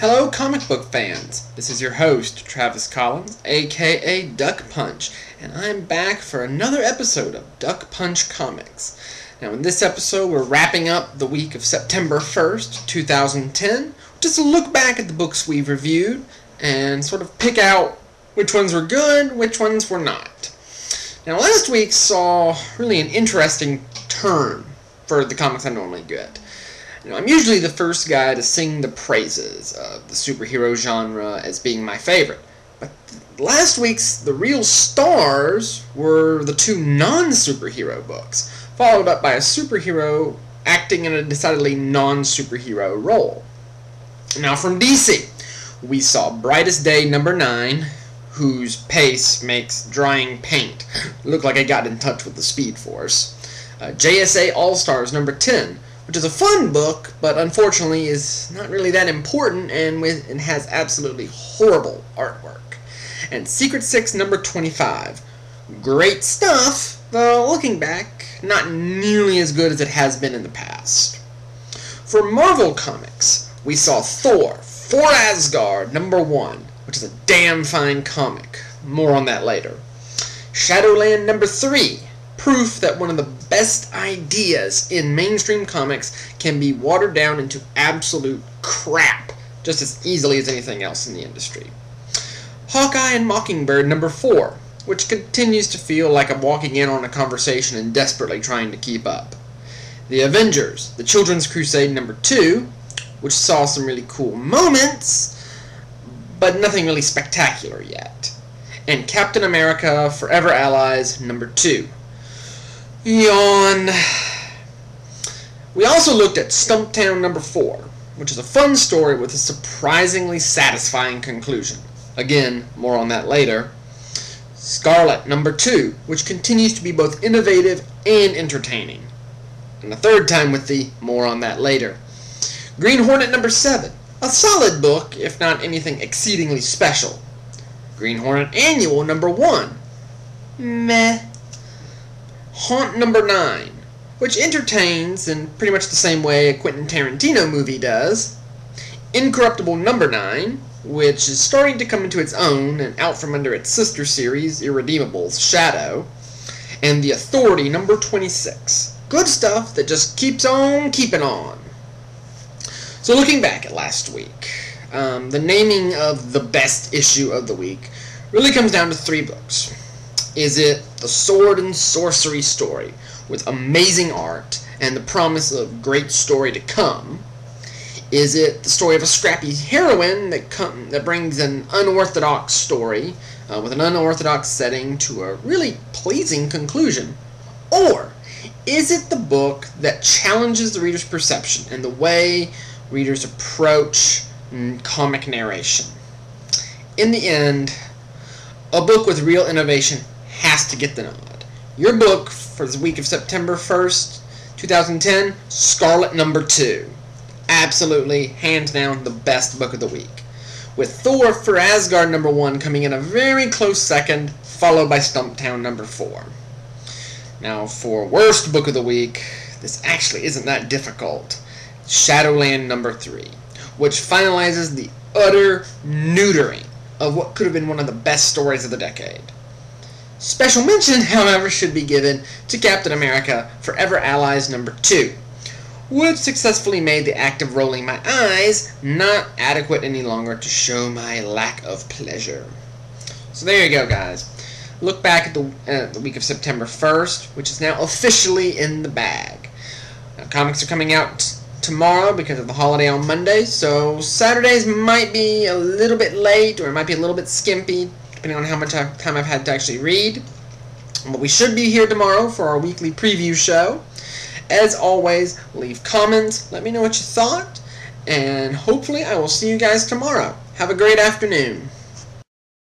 Hello comic book fans, this is your host Travis Collins, aka Duck Punch, and I'm back for another episode of Duck Punch Comics. Now in this episode we're wrapping up the week of September 1st, 2010, just to look back at the books we've reviewed and sort of pick out which ones were good, which ones were not. Now last week saw really an interesting turn for the comics I normally get. I'm usually the first guy to sing the praises of the superhero genre as being my favorite, but last week's the real stars were the two non-superhero books, followed up by a superhero acting in a decidedly non-superhero role. Now from DC, we saw Brightest Day number 9, whose pace makes drying paint look like I got in touch with the Speed Force. JSA All-Stars number 10, which is a fun book, but unfortunately is not really that important and has absolutely horrible artwork. And Secret Six number 25. Great stuff, though looking back, not nearly as good as it has been in the past. For Marvel Comics, we saw Thor, For Asgard number 1, which is a damn fine comic. More on that later. Shadowland number 3. Proof that one of the best ideas in mainstream comics can be watered down into absolute crap just as easily as anything else in the industry. Hawkeye and Mockingbird number 4, which continues to feel like I'm walking in on a conversation and desperately trying to keep up. The Avengers, the Children's Crusade number 2, which saw some really cool moments, but nothing really spectacular yet. And Captain America Forever Allies number 2. Yawn. We also looked at Stumptown number 4, which is a fun story with a surprisingly satisfying conclusion. Again, more on that later. Scarlet number 2, which continues to be both innovative and entertaining. And the third time with the more on that later. Green Hornet number 7, a solid book, if not anything exceedingly special. Green Hornet Annual number 1, meh. Haunt number 9, which entertains in pretty much the same way a Quentin Tarantino movie does. Incorruptible number 9, which is starting to come into its own and out from under its sister series, Irredeemable's Shadow. And The Authority number 26. Good stuff that just keeps on keeping on. So looking back at last week, the naming of the best issue of the week really comes down to 3 books. Is it the Sword and Sorcery story, with amazing art and the promise of great story to come? Is it the story of a scrappy heroine that brings an unorthodox story with an unorthodox setting to a really pleasing conclusion? Or is it the book that challenges the reader's perception and the way readers approach comic narration? In the end, a book with real innovation has to get the nod. Your book for the week of September 1st, 2010, Scarlet number 2. Absolutely, hands down, the best book of the week. With Thor for Asgard number 1 coming in a very close second, followed by Stumptown number 4. Now, for worst book of the week, this actually isn't that difficult. Shadowland number 3, which finalizes the utter neutering of what could have been one of the best stories of the decade. Special mention, however, should be given to Captain America Forever Allies number 2, which successfully made the act of rolling my eyes not adequate any longer to show my lack of pleasure. So there you go, guys. Look back at the week of September 1st, which is now officially in the bag. Now, comics are coming out tomorrow because of the holiday on Monday, so Saturdays might be a little bit late or it might be a little bit skimpy, depending on how much time I've had to actually read. But we should be here tomorrow for our weekly preview show. As always, leave comments, let me know what you thought, and hopefully I will see you guys tomorrow. Have a great afternoon.